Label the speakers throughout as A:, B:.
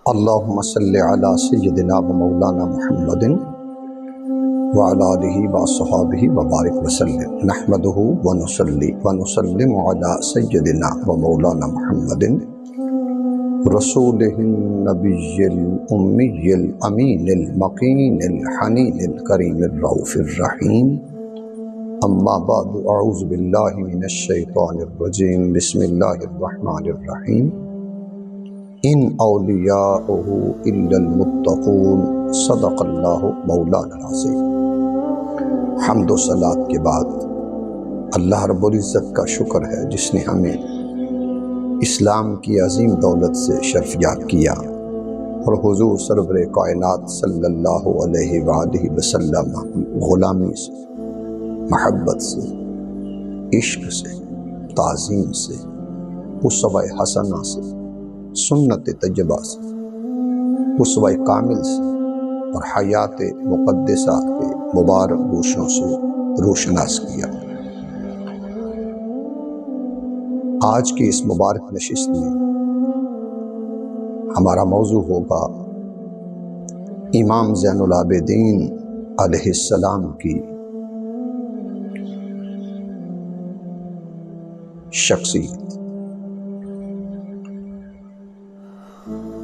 A: اللہم صلی علی سیدنا و مولانا محمد وعلی آلہ وصحبہ وبارک وسلم نحمدہ ونصلی ونسلم علی سیدنا و مولانا محمد رسولہ النبی الامی الامین المقین الحنین الکریم الرؤوف الرحیم اما بعد اعوذ باللہ من الشیطان الرجیم بسم اللہ الرحمن الرحیم ان اولیاءہ الا المتقون صدق اللہ مولانا العظیم۔ حمد و صلات کے بعد اللہ رب العزت کا شکر ہے جس نے ہمیں اسلام کی عظیم دولت سے شرفیاب کیا اور حضور سرور کائنات صلی اللہ علیہ وآلہ وسلم غلامی سے، محبت سے، عشق سے، تعظیم سے، اسوہ حسنہ سے، سنت طیبہ سے، اسوہ کامل سے اور حیات مقدسہ کے مبارک گوشوں سے روشناس کیا۔ آج کی اس مبارک نشست میں ہمارا موضوع ہوگا امام زین العابدین علیہ السلام کی شخصیت۔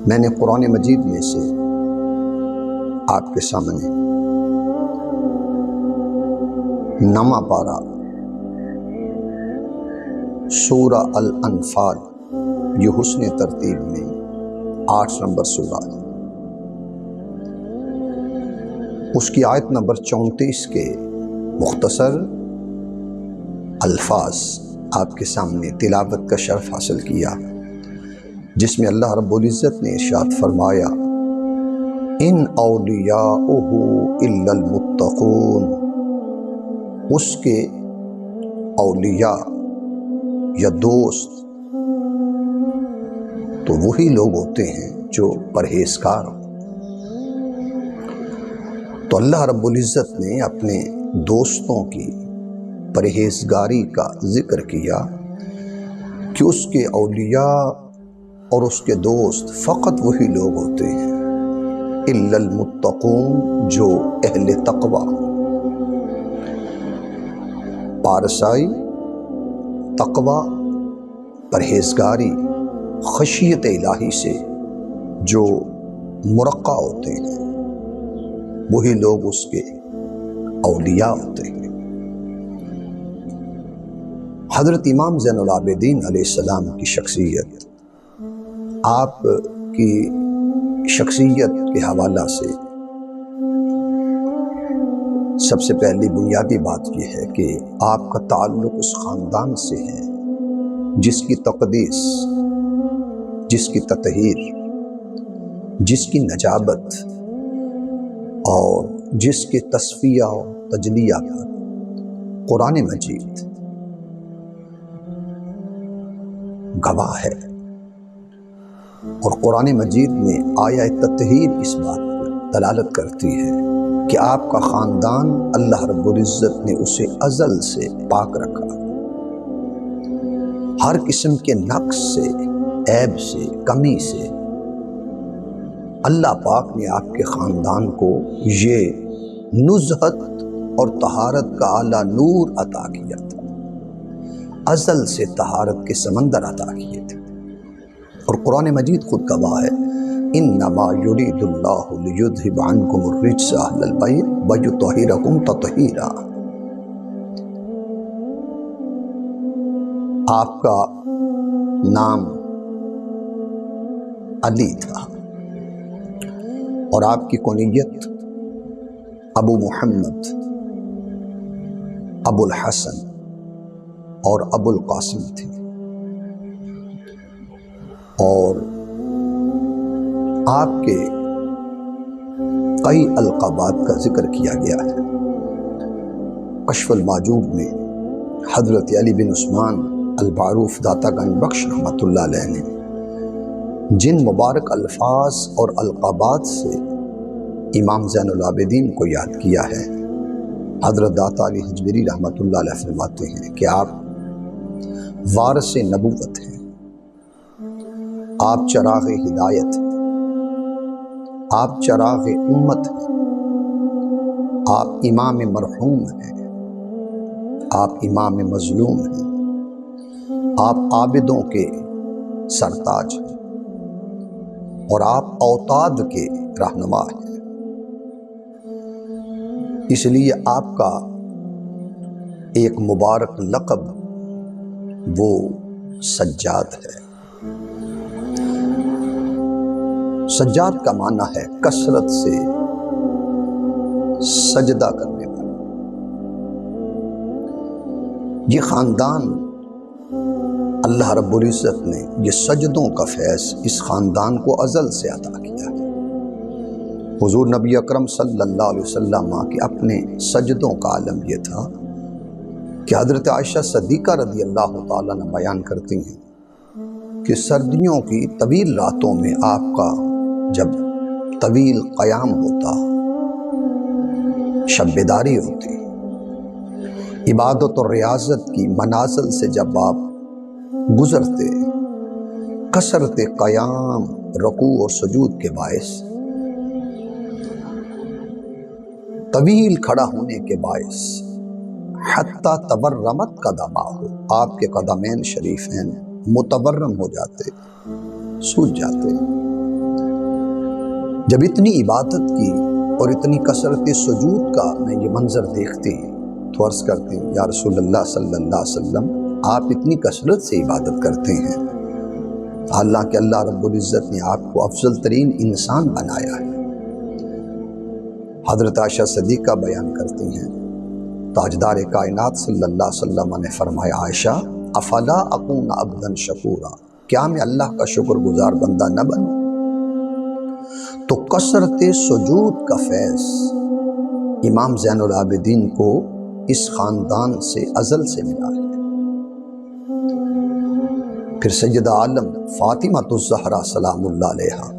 A: میں نے قرآن مجید میں سے آپ کے سامنے 9واں پارہ سورہ الانفال، یہ حسن ترتیب میں 8 نمبر سورہ ہے، اس کی آیت نمبر 34 کے مختصر الفاظ آپ کے سامنے تلاوت کا شرف حاصل کیا، جس میں اللہ رب العزت نے ارشاد فرمایا ان اولیاءہ الا المتقون، اس کے اولیاء یا دوست تو وہی لوگ ہوتے ہیں جو پرہیزگار ہوں۔ تو اللہ رب العزت نے اپنے دوستوں کی پرہیزگاری کا ذکر کیا کہ اس کے اولیاء اور اس کے دوست فقط وہی لوگ ہوتے ہیں الا المتقون، جو اہل تقوی، پارسائی، تقوی، پرہیزگاری، خشیت الہی سے جو مرقع ہوتے ہیں وہی لوگ اس کے اولیاء ہوتے ہیں۔ حضرت امام زین العابدین علیہ السلام کی شخصیت، آپ کی شخصیت کے حوالہ سے سب سے پہلی بنیادی بات یہ ہے کہ آپ کا تعلق اس خاندان سے ہے جس کی تقدیس، جس کی تطہیر، جس کی نجابت اور جس کے تصفیہ و تجلیہ پر قرآن مجید گواہ ہے، اور قرآن مجید میں آیہ تطہیر اس بات پر دلالت کرتی ہے کہ آپ کا خاندان اللہ رب العزت نے اسے ازل سے پاک رکھا، ہر قسم کے نقص سے، عیب سے، کمی سے اللہ پاک نے آپ کے خاندان کو یہ نزہت اور طہارت کا اعلیٰ نور عطا کیا تھا، ازل سے طہارت کے سمندر عطا کیے تھے۔ اور قرآن مجید خود گواہ ہے انما یرید اللہ لیذھب عنکم الرجس اہل البیت ویطہرکم تطہیرا۔ آپ کا نام علی تھا اور آپ کی کنیت ابو محمد، ابو الحسن اور ابو القاسم تھی، اور آپ کے کئی القابات کا ذکر کیا گیا ہے۔ کشف المحجوب میں حضرت علی بن عثمان المعروف داتا گنج بخش رحمۃ اللہ علیہ نے جن مبارک الفاظ اور القابات سے امام زین العابدین کو یاد کیا ہے، حضرت داتا علی حجویری رحمۃ اللہ علیہ فرماتے ہیں کہ آپ وارث نبوت ہیں، آپ چراغ ہدایت ہیں، آپ چراغ امت ہیں، آپ امام مرحوم ہیں، آپ امام مظلوم ہیں، آپ عابدوں کے سرتاج ہیں اور آپ اوتاد کے رہنما ہیں۔ اس لیے آپ کا ایک مبارک لقب وہ سجاد ہے۔ سجاد کا معنی ہے کثرت سے سجدہ کرنے والا۔ یہ خاندان اللہ رب العزت نے یہ سجدوں کا فیض اس خاندان کو ازل سے عطا کیا ہے۔ حضور نبی اکرم صلی اللہ علیہ وسلم کے اپنے سجدوں کا عالم یہ تھا کہ حضرت عائشہ صدیقہ رضی اللہ تعالیٰ عنہ بیان کرتی ہیں کہ سردیوں کی طویل راتوں میں آپ کا جب طویل قیام ہوتا، شب بیداری ہوتی، عبادت اور ریاضت کی منازل سے جب آپ گزرتے، کثرت قیام، رکوع اور سجود کے باعث، طویل کھڑا ہونے کے باعث، حتی تورمت قدماہ، آپ کے قدمین شریفین متورم ہو جاتے، سوج جاتے۔ جب اتنی عبادت کی اور اتنی کثرت سجود کا میں یہ منظر دیکھتی تو عرض کرتی یا رسول اللہ صلی اللہ علیہ وسلم، آپ اتنی کثرت سے عبادت کرتے ہیں، حالانکہ اللہ رب العزت نے آپ کو افضل ترین انسان بنایا ہے۔ حضرت عائشہ صدیقہ بیان کرتی ہیں تاجدار کائنات صلی اللہ علیہ وسلم نے فرمایا، عائشہ افلا اکون عبدا شکورا، کیا میں اللہ کا شکر گزار بندہ نہ بنوں؟ تو کثرت سجود کا فیض امام زین العابدین کو اس خاندان سے ازل سے ملا ہے۔ پھر سیدہ عالم فاطمہ الزہرا سلام اللہ علیہا،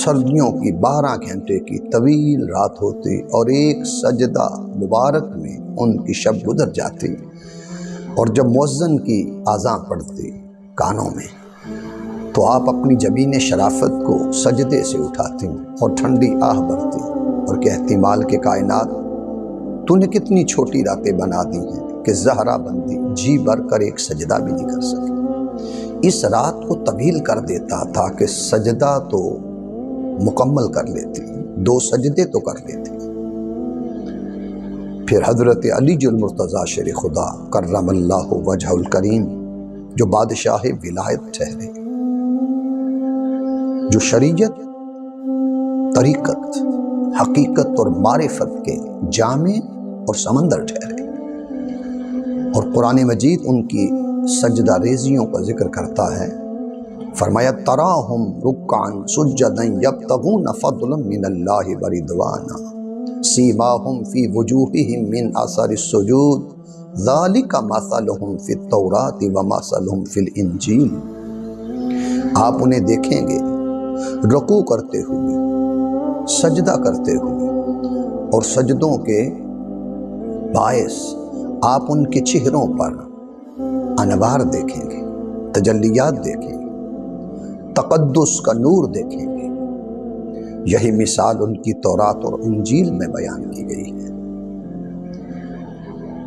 A: سردیوں کی 12 گھنٹے کی طویل رات ہوتی اور ایک سجدہ مبارک میں ان کی شب گزر جاتی، اور جب مؤذن کی اذان پڑتی کانوں میں تو آپ اپنی جبین شرافت کو سجدے سے اٹھاتی اور ٹھنڈی آہ بھرتی اور کہتی، مالک کائنات، تو نے کتنی چھوٹی راتیں بنا دی ہیں کہ زہرا بندی جی بھر کر ایک سجدہ بھی نہیں کر سکی۔ اس رات کو طویل کر دیتا تھا کہ سجدہ تو مکمل کر لیتی، 2 سجدے تو کر لیتی۔ پھر حضرت علی المرتضیٰ شیر خدا کرم اللہ وجہ الکریم، جو بادشاہ ولایت ٹھہرے، جو شریعت، طریقت، حقیقت اور معرفت کے جامع اور سمندر ٹھہرے، اور قرآن مجید ان کی سجدہ ریزیوں کا ذکر کرتا ہے، فرمایا تراہم رکعا سجدا یبتغون فضلا من اللہ ورضوانا سیماہم فی وجوہہم من اثر السجود ذالک مثلہم فی التوراۃ ومثلہم فی الانجیل۔ آپ انہیں دیکھیں گے رکوع کرتے ہوئے، سجدہ کرتے ہوئے، اور سجدوں کے باعث آپ ان کے چہروں پر انوار دیکھیں گے، تجلیات دیکھیں گے، تقدس کا نور دیکھیں گے۔ یہی مثال ان کی تورات اور انجیل میں بیان کی گئی ہے۔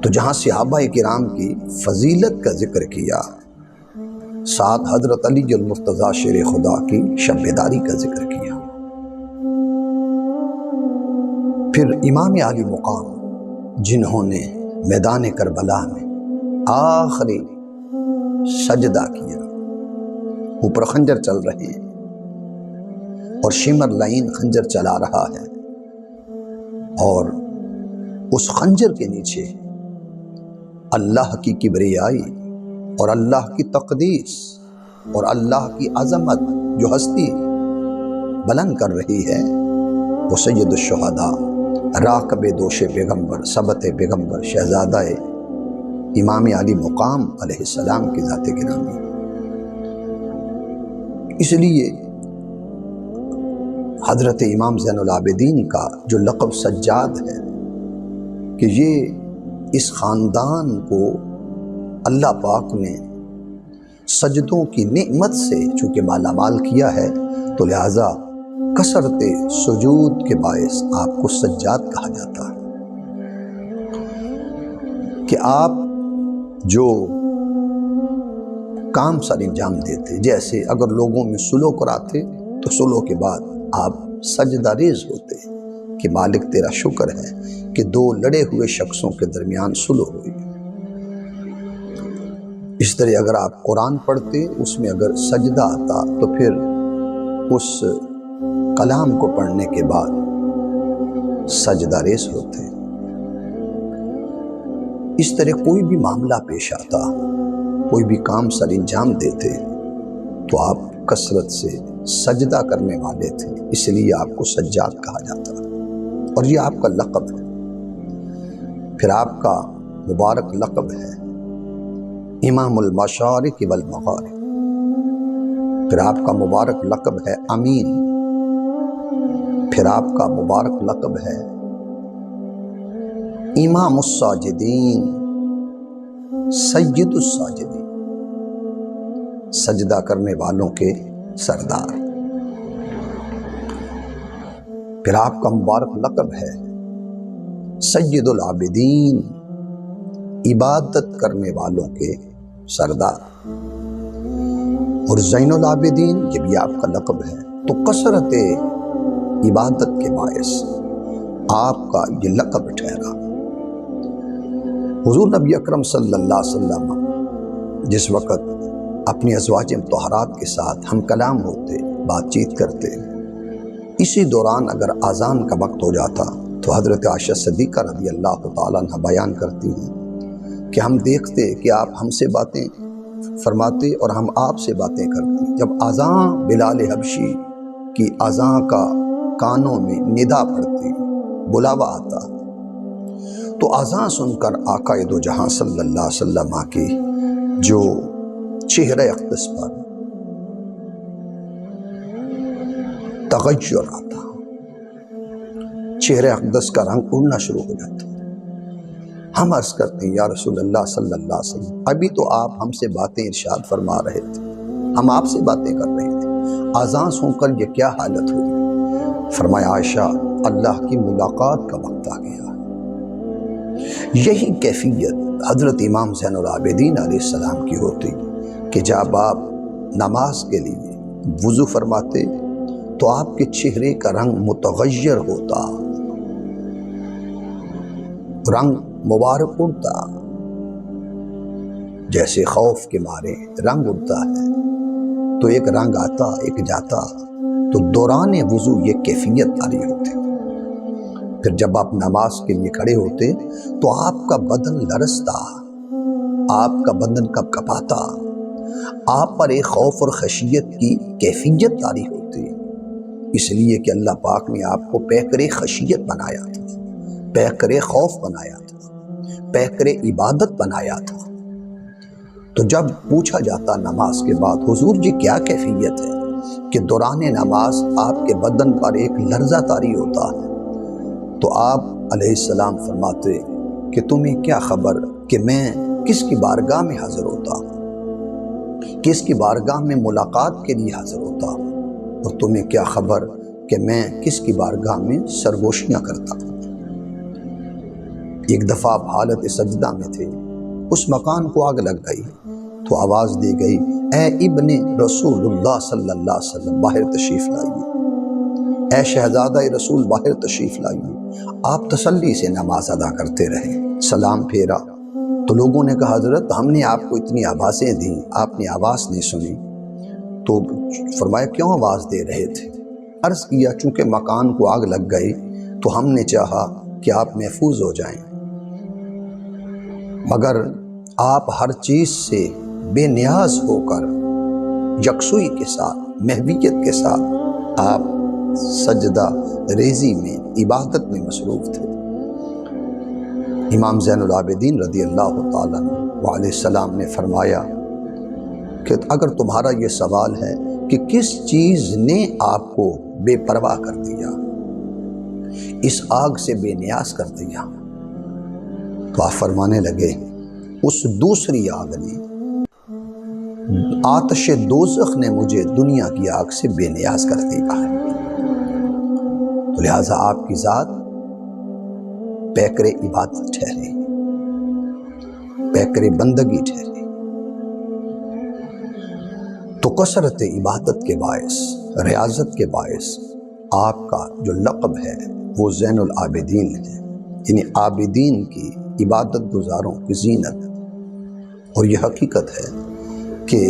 A: تو جہاں صحابہ کرام کی فضیلت کا ذکر کیا، ساتھ حضرت علی المرتضیٰ شیر خدا کی شب بیداری کا ذکر کیا۔ پھر امام عالی مقام جنہوں نے میدان کربلا میں آخری سجدہ کیا، اوپر خنجر چل رہے ہیں اور شمر لائن خنجر چلا رہا ہے، اور اس خنجر کے نیچے اللہ کی کبریائی اور اللہ کی تقدیس اور اللہ کی عظمت جو ہستی بلند کر رہی ہے، وہ سید الشہداء راکب دوش پیغمبر سبت پیغمبر شہزادہ امام علی مقام علیہ السلام کی ذات گرامی۔ اس لیے حضرت امام زین العابدین کا جو لقب سجاد ہے کہ یہ اس خاندان کو اللہ پاک نے سجدوں کی نعمت سے چونکہ مالا مال کیا ہے، تو لہٰذا کثرت سجود کے باعث آپ کو سجاد کہا جاتا ہے کہ آپ جو کام سر انجام دیتے، جیسے اگر لوگوں میں سلو کراتے تو سلو کے بعد آپ سجدہ ریز ہوتے کہ مالک تیرا شکر ہے کہ دو لڑے ہوئے شخصوں کے درمیان سلو ہوئی۔ اس طرح اگر آپ قرآن پڑھتے، اس میں اگر سجدہ آتا تو پھر اس کلام کو پڑھنے کے بعد سجدہ ریز ہوتے۔ اس طرح کوئی بھی معاملہ پیش آتا، کوئی بھی کام سر انجام دیتے تو آپ کثرت سے سجدہ کرنے والے تھے، اس لیے آپ کو سجاد کہا جاتا اور یہ آپ کا لقب ہے۔ پھر آپ کا مبارک لقب ہے امام المشارق والمغارب، پھر آپ کا مبارک لقب ہے امین، پھر آپ کا مبارک لقب ہے امام الساجدین، سید الساجدین، سجدہ کرنے والوں کے سردار۔ پھر آپ کا مبارک لقب ہے سید العابدین، عبادت کرنے والوں کے سردار، اور زین العابدین یہ بھی آپ کا لقب ہے۔ تو کثرت عبادت کے باعث آپ کا یہ لقب ٹھہرا۔ حضور نبی اکرم صلی اللہ علیہ وسلم جس وقت اپنی ازواج مطہرات کے ساتھ ہم کلام ہوتے، بات چیت کرتے، اسی دوران اگر اذان کا وقت ہو جاتا تو حضرت عائشہ صدیقہ رضی اللہ تعالیٰ عنہ بیان کرتی ہیں کہ ہم دیکھتے کہ آپ ہم سے باتیں فرماتے اور ہم آپ سے باتیں کرتے۔ جب اذان بلال حبشی کی اذان کا کانوں میں ندا پڑتی، بلاوا آتا، تو اذان سن کر آقا دو جہاں صلی اللہ علیہ وسلم کی جو چہرہ اقدس پر تغیر آتا، چہرہ اقدس کا رنگ اڑنا شروع ہو جاتا۔ ہم عرض کرتے ہیں یا رسول اللہ صلی اللہ علیہ وسلم، ابھی تو آپ ہم سے باتیں ارشاد فرما رہے تھے، ہم آپ سے باتیں کر رہے تھے، اذان سن کر یہ کیا حالت ہوئی؟ فرمایا عائشہ اللہ کی ملاقات کا وقت آ گیا۔ یہی کیفیت حضرت امام زین العابدین علیہ السلام کی ہوتی کہ جب آپ نماز کے لیے وضو فرماتے تو آپ کے چہرے کا رنگ متغیر ہوتا، رنگ مبارک اڑتا، جیسے خوف کے مارے رنگ اڑتا ہے تو ایک رنگ آتا ایک جاتا، تو دوران وضو یہ کیفیت آ رہی ہوتی۔ پھر جب آپ نماز کے لیے کھڑے ہوتے تو آپ کا بدن لرزتا، آپ کا بدن کب کپاتا، آپ پر ایک خوف اور خشیت کی کیفیت طاری ہوتی، اس لیے کہ اللہ پاک نے آپ کو پیکر خشیت بنایا تھا، پیکر خوف بنایا تھا، پیکر عبادت بنایا تھا۔ تو جب پوچھا جاتا نماز کے بعد حضور یہ کیا کیفیت ہے کہ دوران نماز آپ کے بدن پر ایک لرزہ طاری ہوتا ہے، تو آپ علیہ السلام فرماتے کہ تمہیں کیا خبر کہ میں کس کی بارگاہ میں حاضر ہوتا ہوں، کس کی بارگاہ میں ملاقات کے لیے حاضر ہوتا ہوں، اور تمہیں کیا خبر کہ میں کس کی بارگاہ میں سرگوشیاں کرتا ہوں۔ ایک دفعہ آپ حالت سجدہ میں تھے، اس مکان کو آگ لگ گئی تو آواز دی گئی اے ابن رسول اللہ صلی اللہ علیہ وسلم باہر تشریف لائیے، اے شہزادہ رسول باہر تشریف لائیے۔ آپ تسلی سے نماز ادا کرتے رہے، سلام پھیرا تو لوگوں نے کہا حضرت ہم نے آپ کو اتنی آوازیں دیں، آپ نے آواز نہیں سنی، تو فرمایا کیوں آواز دے رہے تھے؟ عرض کیا چونکہ مکان کو آگ لگ گئی تو ہم نے چاہا کہ آپ محفوظ ہو جائیں، مگر آپ ہر چیز سے بے نیاز ہو کر یکسوئی کے ساتھ محویت کے ساتھ آپ سجدہ ریزی میں عبادت میں مصروف تھے۔ امام زین العابدین رضی اللہ تعالیٰ علیہ السلام نے فرمایا کہ اگر تمہارا یہ سوال ہے کہ کس چیز نے آپ کو بے پرواہ کر دیا، اس آگ سے بے نیاز کر دیا، تو آپ فرمانے لگے اس دوسری آگ نے، آتش دوزخ نے مجھے دنیا کی آگ سے بے نیاز کر دیا ہے۔ لہذا آپ کی ذات پیکر عبادت ٹھہرے، پیکر بندگی ٹھہرے۔ تو کثرت عبادت کے باعث، ریاضت کے باعث آپ کا جو لقب ہے وہ زین العابدین ہے، یعنی عابدین کی، عبادت گزاروں کی زینت۔ اور یہ حقیقت ہے کہ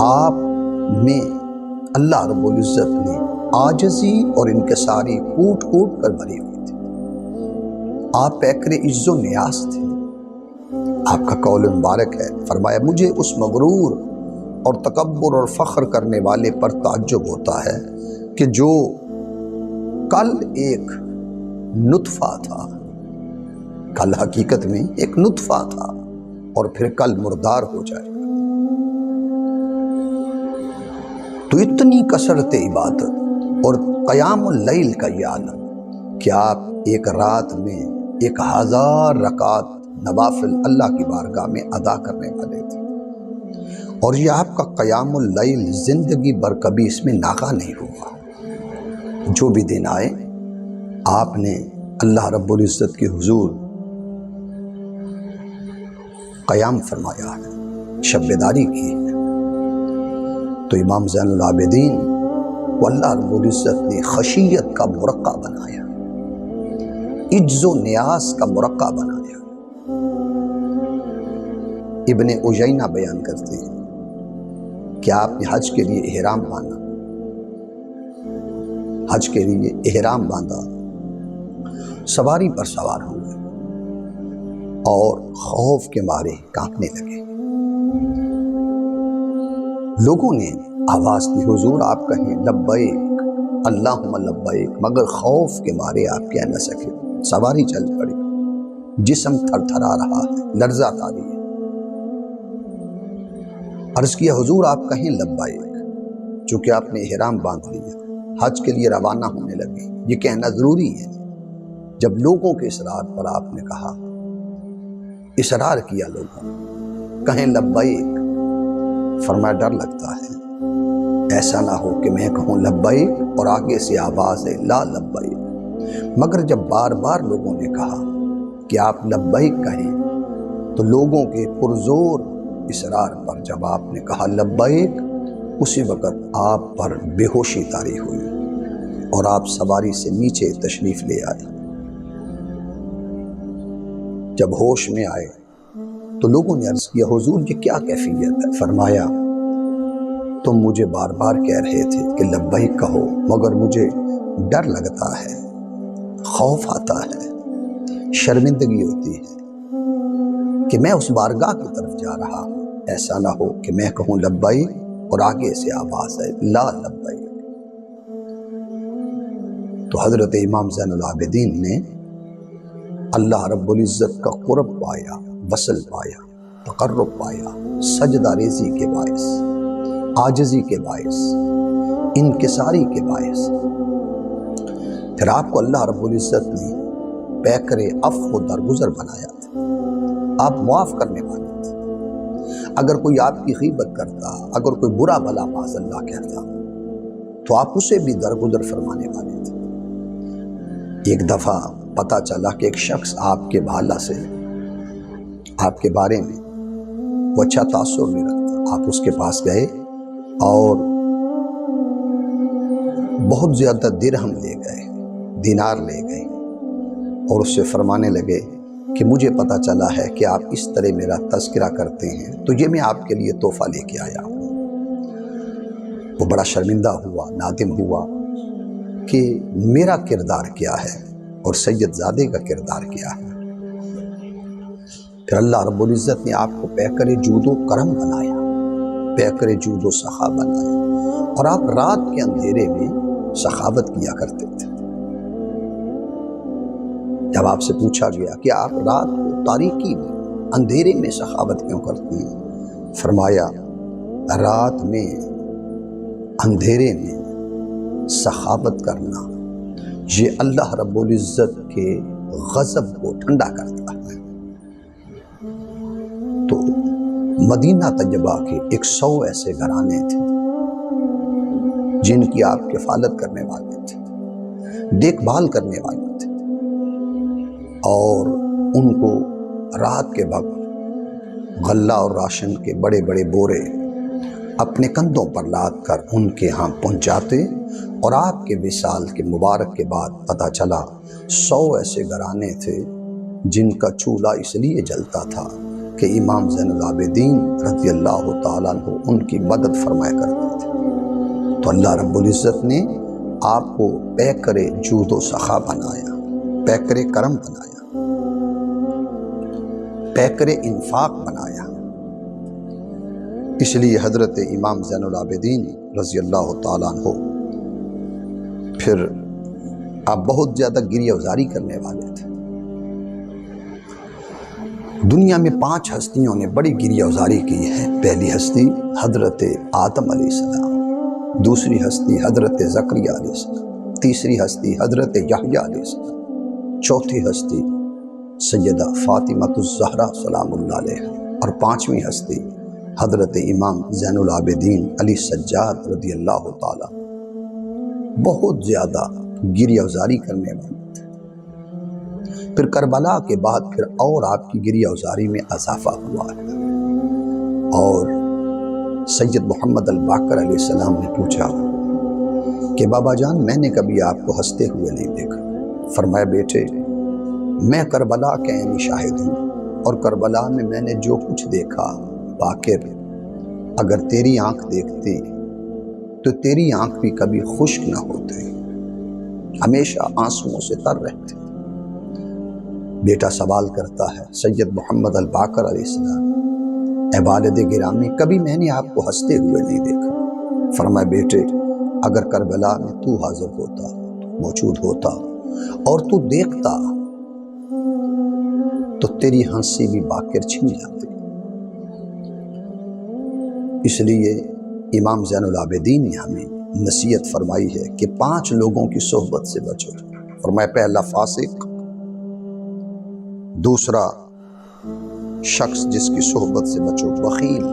A: آپ میں اللہ رب العزت نے عاجزی اور انکساری کوٹ کوٹ کر بھری ہوئی تھی۔ آپ پیکر عز و نیاز تھے۔ آپ کا قول مبارک ہے، فرمایا مجھے اس مغرور اور تکبر اور فخر کرنے والے پر تعجب ہوتا ہے کہ جو کل ایک نطفہ تھا، کل حقیقت میں ایک نطفہ تھا اور پھر کل مردار ہو جائے۔ تو اتنی کثرت عبادت اور قیام اللیل کا یہ عالم کہ آپ ایک رات میں 1000 رکعت نوافل اللہ کی بارگاہ میں ادا کرنے والے تھے، اور یہ آپ کا قیام اللیل زندگی بھر کبھی اس میں ناکا نہیں ہوا۔ جو بھی دن آئے آپ نے اللہ رب العزت کی حضور قیام فرمایا ہے، شب بیداری کی ہے۔ تو امام زین العابدین کو اللہ رب العزت نے خشیت کا مرقع بنایا، عجز و نیاز کا مرقع بنایا۔ ابن عجینہ بیان کرتے ہیں کہ آپ نے حج کے لیے احرام باندھا، حج کے لیے احرام باندھا، سواری پر سوار ہوئے اور خوف کے مارے کانپنے لگے۔ لوگوں نے آواز دی حضور آپ کہیں لبیک اللہم لبیک، مگر خوف کے مارے آپ کہہ نہ سکے۔ سواری چل پڑی، جسم تھر تھرا رہا ہے، لرزہ طاری ہے۔ عرض کیا حضور آپ کہیں لبیک، چونکہ آپ نے احرام باندھ لیا، حج کے لیے روانہ ہونے لگے، یہ کہنا ضروری ہے۔ جب لوگوں کے اصرار پر آپ نے کہا، اصرار کیا لوگوں کہیں لبیک، فرمایا ڈر لگتا ہے ایسا نہ ہو کہ میں کہوں لبیک اور آگے سے آواز ہے لا لبیک۔ مگر جب بار بار لوگوں نے کہا کہ آپ لبیک کہیں، تو لوگوں کے پرزور اصرار پر جب آپ نے کہا لبیک، اسی وقت آپ پر بے ہوشی طاری ہوئی اور آپ سواری سے نیچے تشریف لے آئے۔ جب ہوش میں آئے تو لوگوں نے عرض کیا حضور یہ کیا کیفیت ہے؟ فرمایا تم مجھے بار بار کہہ رہے تھے کہ لبیک کہو، مگر مجھے ڈر لگتا ہے، خوف آتا ہے، شرمندگی ہوتی ہے کہ میں اس بارگاہ کی طرف جا رہا ہوں، ایسا نہ ہو کہ میں کہوں لبیک اور آگے سے آواز ہے لا لبیک۔ تو حضرت امام زین العابدین نے اللہ رب العزت کا قرب پایا، وصل پایا، تقرب پایا، سجدہ ریزی کے باعث، عاجزی کے باعث، انکساری کے باعث۔ پھر آپ کو اللہ رب العزت نے پیکر عفو و درگزر بنایا تھا، آپ معاف کرنے والے تھے۔ اگر کوئی آپ کی غیبت کرتا، اگر کوئی برا بھلا معاذ اللہ کہتا، تو آپ اسے بھی درگزر فرمانے والے تھے۔ ایک دفعہ پتہ چلا کہ ایک شخص آپ کے بھالا سے، آپ کے بارے میں وہ اچھا تاثر نہیں رکھتا۔ آپ اس کے پاس گئے اور بہت زیادہ درہم لے گئے، دینار لے گئے، اور اس سے فرمانے لگے کہ مجھے پتہ چلا ہے کہ آپ اس طرح میرا تذکرہ کرتے ہیں، تو یہ میں آپ کے لیے تحفہ لے کے آیا ہوں۔ وہ بڑا شرمندہ ہوا، نادم ہوا کہ میرا کردار کیا ہے اور سید زادے کا کردار کیا ہے۔ پھر اللہ رب العزت نے آپ کو پیکر جود و کرم بنایا، پیکر جود و سخا بنایا، اور آپ رات کے اندھیرے میں سخاوت کیا کرتے تھے۔ جب آپ سے پوچھا گیا کہ آپ رات کو تاریکی میں، اندھیرے میں سخاوت کیوں کرتے ہیں، فرمایا رات میں اندھیرے میں سخاوت کرنا یہ اللہ رب العزت کے غضب کو ٹھنڈا کرتا ہے۔ تو مدینہ طیبہ کے 100 ایسے گھرانے تھے جن کی آپ کفالت کرنے والے تھے، دیکھ بھال کرنے والے تھے، اور ان کو رات کے وقت غلہ اور راشن کے بڑے بڑے بورے اپنے کندھوں پر لاد کر ان کے ہاں پہنچاتے، اور آپ کے وصال کے مبارک کے بعد پتہ چلا 100 ایسے گھرانے تھے جن کا چولہا اس لیے جلتا تھا کہ امام زین العابدین رضی اللہ تعالیٰ عنہ ان کی مدد فرمایا کرتے تھے۔ تو اللہ رب العزت نے آپ کو پیکر جود و سخا بنایا، پیکر کرم بنایا، پیکر انفاق بنایا۔ اس لیے حضرت امام زین العابدین رضی اللہ تعالیٰ عنہ پھر آپ بہت زیادہ گریہ وزاری کرنے والے تھے۔ دنیا میں 5 ہستیوں نے بڑی گریہ وزاری کی ہے۔ پہلی ہستی حضرت آدم علیہ السلام، دوسری ہستی حضرت زکریا علیہ السلام، تیسری ہستی حضرت یحییٰ علیہ السلام، چوتھی ہستی سیدہ فاطمہ الزہرا سلام اللہ علیہ، اور 5ویں ہستی حضرت امام زین العابدین علی سجاد رضی اللہ تعالیٰ۔ بہت زیادہ گریہ وزاری کرنے والے تھے۔ پھر کربلا کے بعد پھر اور آپ کی گریہ وزاری میں اضافہ ہوا ہے، اور سید محمد الباقر علیہ السلام نے پوچھا کہ بابا جان میں نے کبھی آپ کو ہنستے ہوئے نہیں دیکھا۔ فرمایا بیٹے میں کربلا کے عینی شاہد ہوں، اور کربلا میں نے جو کچھ دیکھا، باقر اگر تیری آنکھ دیکھتی تو تیری آنکھ بھی کبھی خشک نہ ہوتی، ہمیشہ آنسوؤں سے تر رہتے۔ بیٹا سوال کرتا ہے سید محمد الباقر علیہ السلام، اے والد گرامی کبھی میں نے آپ کو ہنستے ہوئے نہیں دیکھا۔ فرمایا بیٹے اگر کربلا میں تو حاضر ہوتا، موجود ہوتا اور تو دیکھتا تو تیری ہنسی بھی باقر چھن جاتی۔ اس لیے امام زین العابدین نے ہمیں نصیحت فرمائی ہے کہ 5 لوگوں کی صحبت سے بچو۔ فرمایا پہلا فاسق، دوسرا شخص جس کی صحبت سے بچو بخیل،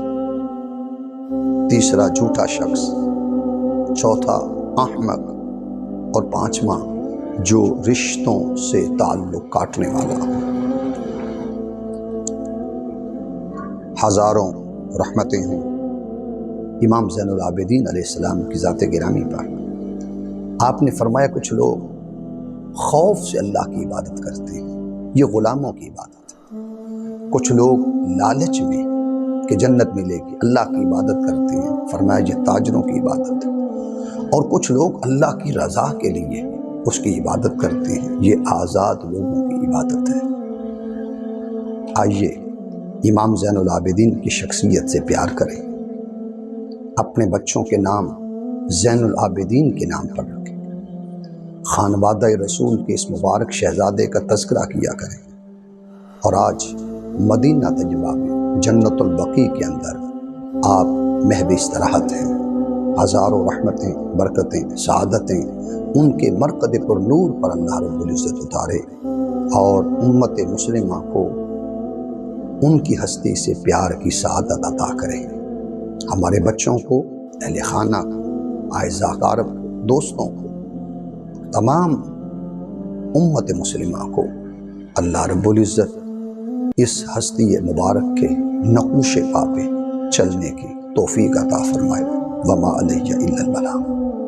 A: تیسرا جھوٹا شخص، چوتھا احمق، اور 5واں جو رشتوں سے تعلق کاٹنے والا۔ ہزاروں رحمتیں ہوں امام زین العابدین علیہ السلام کی ذات گرامی پر۔ آپ نے فرمایا کچھ لوگ خوف سے اللہ کی عبادت کرتے ہیں، یہ غلاموں کی عبادت ہے۔ کچھ لوگ لالچ میں کہ جنت ملے گی اللہ کی عبادت کرتے ہیں، فرمایا یہ تاجروں کی عبادت ہے۔ اور کچھ لوگ اللہ کی رضا کے لیے اس کی عبادت کرتے ہیں، یہ آزاد لوگوں کی عبادت ہے۔ آئیے امام زین العابدین کی شخصیت سے پیار کریں، اپنے بچوں کے نام زین العابدین کے نام پر رکھیں، خانوادہ رسول کے اس مبارک شہزادے کا تذکرہ کیا کریں، اور آج مدینہ طیبہ میں جنت البقیع کے اندر آپ محو استراحت ہیں۔ ہزاروں رحمتیں، برکتیں، سعادتیں ان کے مرقد پر نور پر اللہ رب العزت اتارے، اور امت مسلمہ کو ان کی ہستی سے پیار کی سعادت عطا کرے۔ ہمارے بچوں کو، اہل خانہ کو، اعزاء اقارب کو، دوستوں کو، تمام امت مسلمہ کو اللہ رب العزت اس ہستی مبارک کے نقوش پا پہ چلنے کی توفیق عطا فرمائے۔ وما علیہ الا البلاغ۔